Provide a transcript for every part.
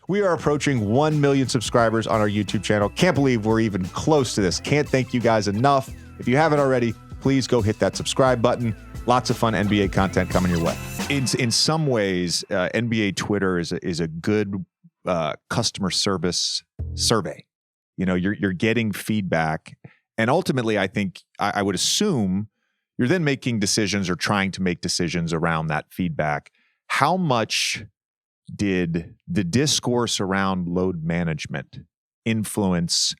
We are approaching 1 million subscribers on our YouTube channel. Can't believe we're even close to this. Can't thank you guys enough. If you haven't already, please go hit that subscribe button. Lots of fun NBA content coming your way. In some ways, NBA Twitter is a good customer service survey. You know, you're getting feedback, and ultimately, I think I would assume you're then making decisions or trying to make decisions around that feedback. How much did the discourse around load management influence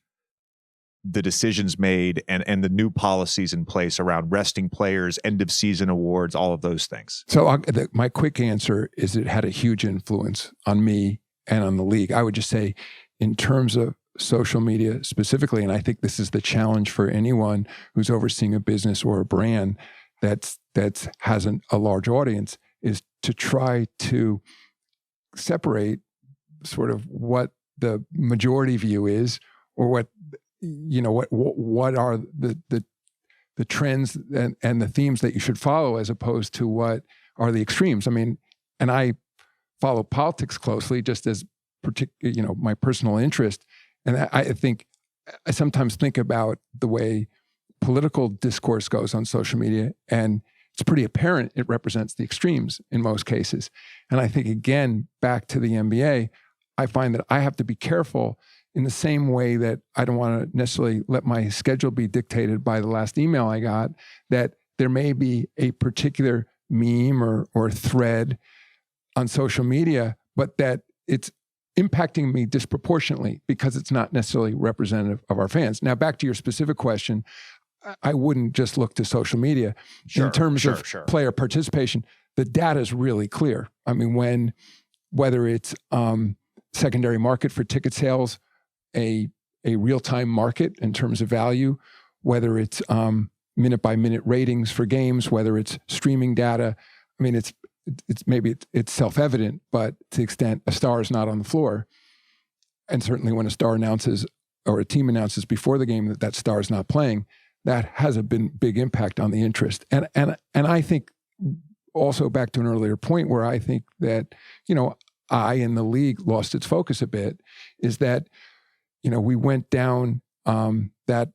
the decisions made and the new policies in place around resting players, end of season awards, all of those things? So my quick answer is it had a huge influence on me and on the league. I would just say in terms of social media specifically, and I think this is the challenge for anyone who's overseeing a business or a brand that has a large audience, is to try to separate sort of what the majority view is, or what are the trends and the themes that you should follow, as opposed to what are the extremes. I mean, and I follow politics closely just as my personal interest. And I sometimes think about the way political discourse goes on social media, and it's pretty apparent it represents the extremes in most cases. And I think, again, back to the NBA, I find that I have to be careful in the same way that I don't want to necessarily let my schedule be dictated by the last email I got, that there may be a particular meme or thread on social media, but that it's impacting me disproportionately because it's not necessarily representative of our fans. Now, back to your specific question, I wouldn't just look to social media. In terms of player participation, the data is really clear. I mean, whether it's secondary market for ticket sales, a real-time market in terms of value, whether it's minute-by-minute ratings for games, whether it's streaming data. I mean, it's self-evident, but to the extent a star is not on the floor, and certainly when a star announces or a team announces before the game that star is not playing, that has a big impact on the interest. And I think also back to an earlier point where I think that, I and the league lost its focus a bit, is that, we went down that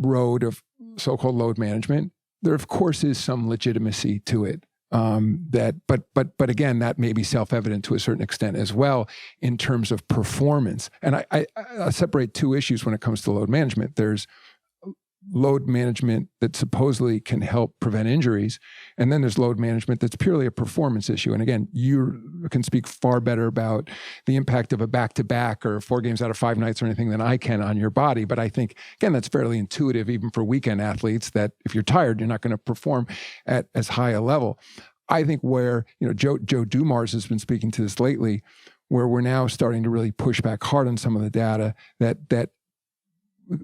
road of so-called load management. There, of course, is some legitimacy to it. But again, that may be self-evident to a certain extent as well in terms of performance. And I separate two issues when it comes to load management. There's load management that supposedly can help prevent injuries, and then there's load management that's purely a performance issue. And again, you can speak far better about the impact of a back-to-back or 4 games out of 5 nights or anything than I can on your body. But I think, again, that's fairly intuitive even for weekend athletes, that if you're tired, you're not going to perform at as high a level. I think where, Joe Dumars has been speaking to this lately, where we're now starting to really push back hard on some of the data that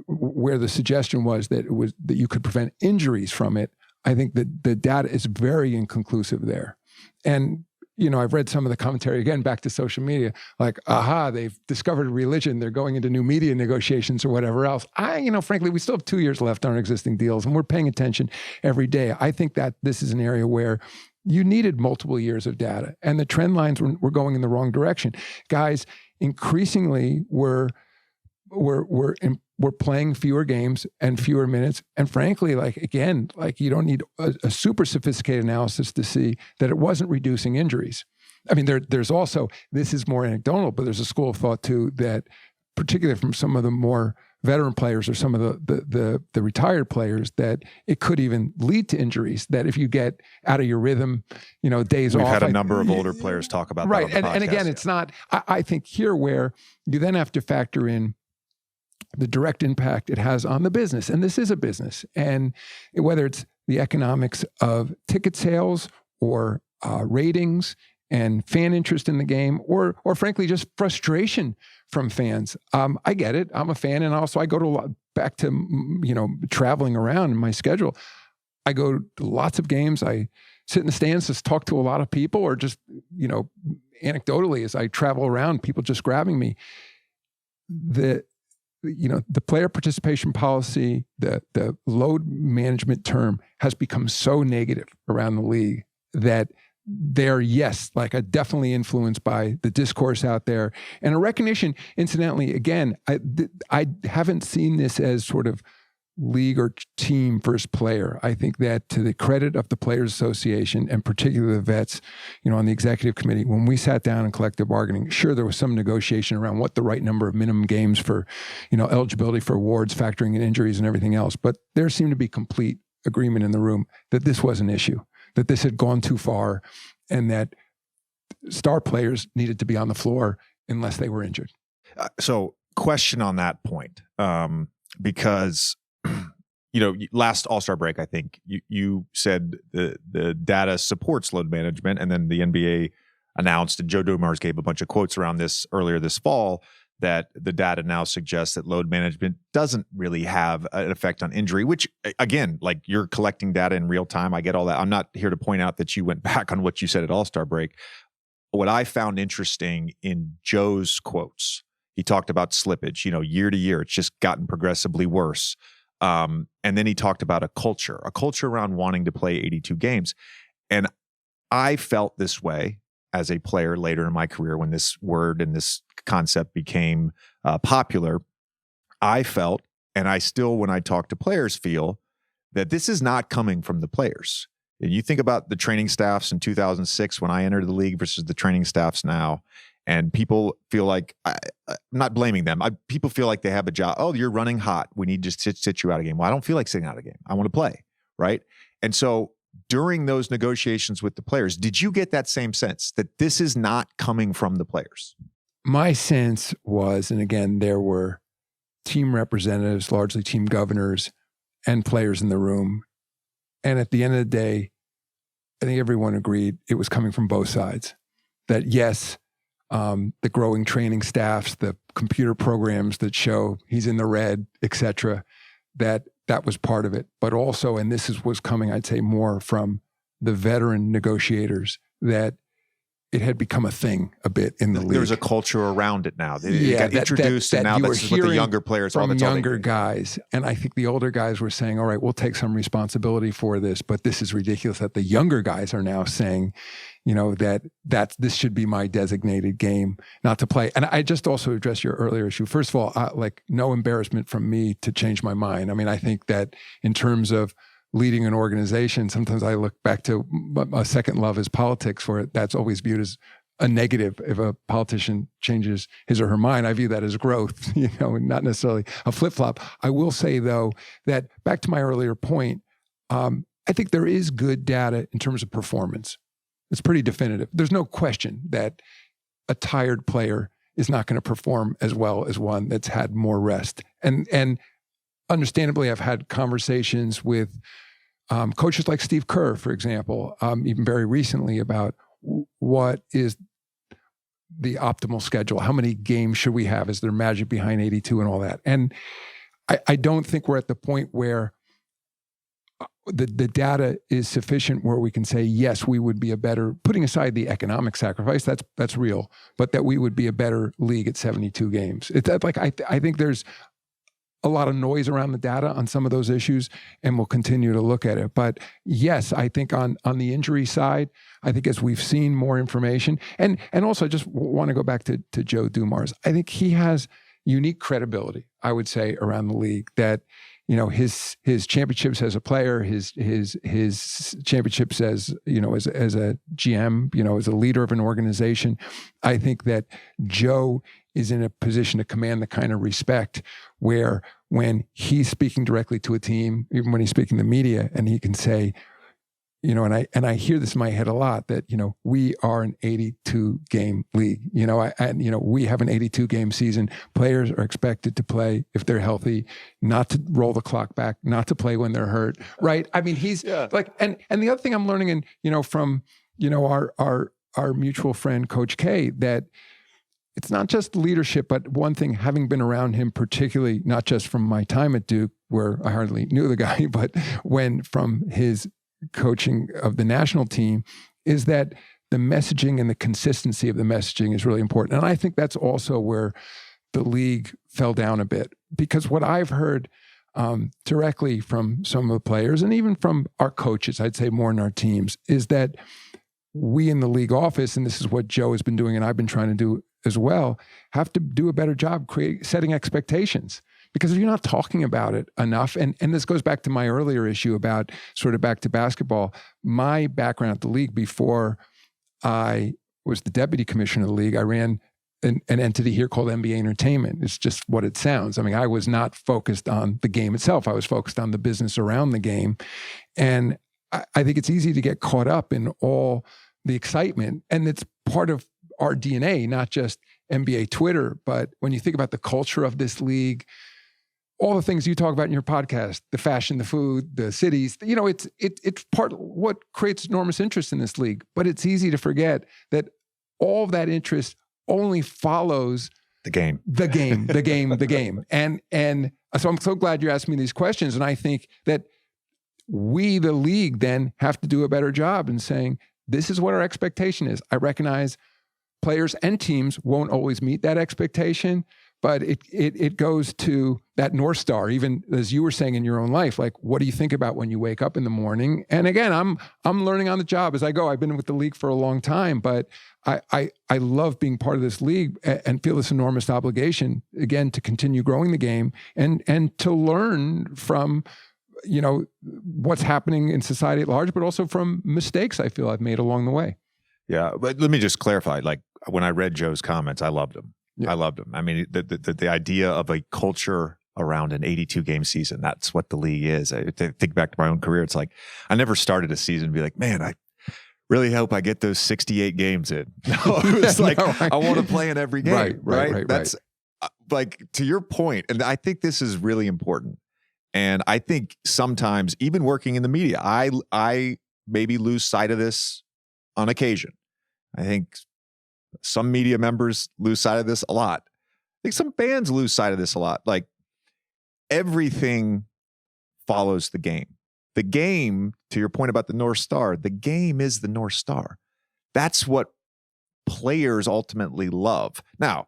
where the suggestion was that you could prevent injuries from it. I think that the data is very inconclusive there. And, I've read some of the commentary, again, back to social media, like, they've discovered a religion, they're going into new media negotiations or whatever else. Frankly, we still have 2 years left on our existing deals, and we're paying attention every day. I think that this is an area where you needed multiple years of data, and the trend lines were going in the wrong direction. Guys increasingly were playing fewer games and fewer minutes. And frankly, you don't need a super sophisticated analysis to see that it wasn't reducing injuries. I mean, there's also, this is more anecdotal, but there's a school of thought too that, particularly from some of the more veteran players or some of the retired players, that it could even lead to injuries, that if you get out of your rhythm, days off. We've had a number of older players talk about that. Right. And again, it's not, I think here where you then have to factor in the direct impact it has on the business. And this is a business. And whether it's the economics of ticket sales or ratings and fan interest in the game, or frankly, just frustration from fans. I get it. I'm a fan. And also I go to back to, traveling around in my schedule. I go to lots of games. I sit in the stands, just talk to a lot of people, or just, anecdotally, as I travel around, people just grabbing me. The player participation policy, the load management term has become so negative around the league that they're, yes, like definitely influenced by the discourse out there, and a recognition, incidentally, again, I haven't seen this as sort of league or team versus player. I think that, to the credit of the Players Association, and particularly the vets, on the executive committee, when we sat down in collective bargaining, sure, there was some negotiation around what the right number of minimum games for, eligibility for awards, factoring in injuries and everything else. But there seemed to be complete agreement in the room that this was an issue, that this had gone too far, and that star players needed to be on the floor unless they were injured. So question on that point, because last All-Star break, I think you said the data supports load management, and then the NBA announced, and Joe Dumars gave a bunch of quotes around this earlier this fall, that the data now suggests that load management doesn't really have an effect on injury, which, again, like, you're collecting data in real time. I get all that. I'm not here to point out that you went back on what you said at All-Star break. What I found interesting in Joe's quotes, he talked about slippage, year to year, it's just gotten progressively worse. And then he talked about a culture around wanting to play 82 games. And I felt this way as a player later in my career when this word and this concept became popular. I felt, and I still, when I talk to players, feel that this is not coming from the players. And you think about the training staffs in 2006 when I entered the league versus the training staffs now, and people feel like, I'm not blaming them. People feel like they have a job. Oh, you're running hot. We need to sit you out a game. Well, I don't feel like sitting out a game. I want to play, right? And so during those negotiations with the players, did you get that same sense that this is not coming from the players? My sense was, and again, there were team representatives, largely team governors, and players in the room. And at the end of the day, I think everyone agreed it was coming from both sides. That yes, the growing training staffs, the computer programs that show he's in the red, et cetera, that was part of it. But also, and this was coming, I'd say, more from the veteran negotiators, that it had become a thing a bit in the league. There's a culture around it now. It got introduced, and now that's what the younger players are. From younger guys. And I think the older guys were saying, all right, we'll take some responsibility for this, but this is ridiculous that the younger guys are now saying, that this should be my designated game not to play. And I just also address your earlier issue. First of all, no embarrassment from me to change my mind. I mean, I think that in terms of leading an organization, sometimes I look back to a second love is politics, where that's always viewed as a negative. If a politician changes his or her mind, I view that as growth, not necessarily a flip-flop. I will say, though, that back to my earlier point, I think there is good data in terms of performance. It's pretty definitive. There's no question that a tired player is not going to perform as well as one that's had more rest. And understandably, I've had conversations with coaches like Steve Kerr, for example, even very recently, about what is the optimal schedule? How many games should we have? Is there magic behind 82 and all that? And I don't think we're at the point where the data is sufficient where we can say, yes, we would be a better, putting aside the economic sacrifice, that's real, but that we would be a better league at 72 games. It's like, I think there's a lot of noise around the data on some of those issues, and we'll continue to look at it. But yes, I think on the injury side, I think as we've seen more information, and also I just want to go back to Joe Dumars. I think he has unique credibility, I would say, around the league, that his championships as a player, his championships as a GM, as a leader of an organization. I think that Joe is in a position to command the kind of respect where, when he's speaking directly to a team, even when he's speaking to the media, and he can say, and I hear this in my head a lot, that, we are an 82 game league, we have an 82 game season. Players are expected to play if they're healthy, not to roll the clock back, not to play when they're hurt. Right. I mean, he's like, and the other thing I'm learning, from, our mutual friend, Coach K, that it's not just leadership, but one thing, having been around him, particularly not just from my time at Duke, where I hardly knew the guy, but from his coaching of the national team, is that the messaging and the consistency of the messaging is really important. And I think that's also where the league fell down a bit, because what I've heard directly from some of the players, and even from our coaches, I'd say more in our teams, is that we in the league office, and this is what Joe has been doing and I've been trying to do as well, have to do a better job setting expectations. Because if you're not talking about it enough, and this goes back to my earlier issue about sort of back to basketball, my background at the league before I was the deputy commissioner of the league, I ran an entity here called NBA Entertainment. It's just what it sounds. I mean, I was not focused on the game itself. I was focused on the business around the game. And I think it's easy to get caught up in all the excitement. And it's part of our DNA, not just NBA Twitter, but when you think about the culture of this league, all the things you talk about in your podcast, the fashion, the food, the cities, it's part of what creates enormous interest in this league. But it's easy to forget that all of that interest only follows the game. And so I'm so glad you're asking me these questions. And I think that we, the league, then have to do a better job in saying, this is what our expectation is. I recognize players and teams won't always meet that expectation, but it goes to that North Star, even as you were saying in your own life, like, what do you think about when you wake up in the morning? And again, I'm learning on the job as I go. I've been with the league for a long time, but I love being part of this league and feel this enormous obligation, again, to continue growing the game and to learn from, what's happening in society at large, but also from mistakes I feel I've made along the way. Yeah, but let me just clarify. Like, when I read Joe's comments, I loved them. Yeah. I loved them. I mean, the idea of a culture around an 82-game season, that's what the league is. I think back to my own career. It's like, I never started a season and be like, man, I really hope I get those 68 games in. No, it was like, no, right. I want to play in every game. Right. That's like, to your point, and I think this is really important. And I think sometimes, even working in the media, I maybe lose sight of this on occasion. I think some media members lose sight of this a lot. I think some fans lose sight of this a lot. Like, everything follows the game. The game, to your point about the North Star, the game is the North Star. That's what players ultimately love. Now,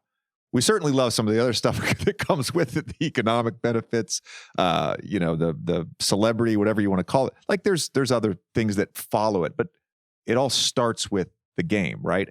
we certainly love some of the other stuff that comes with it, the economic benefits, the celebrity, whatever you want to call it. Like, there's other things that follow it, but it all starts with the game, right?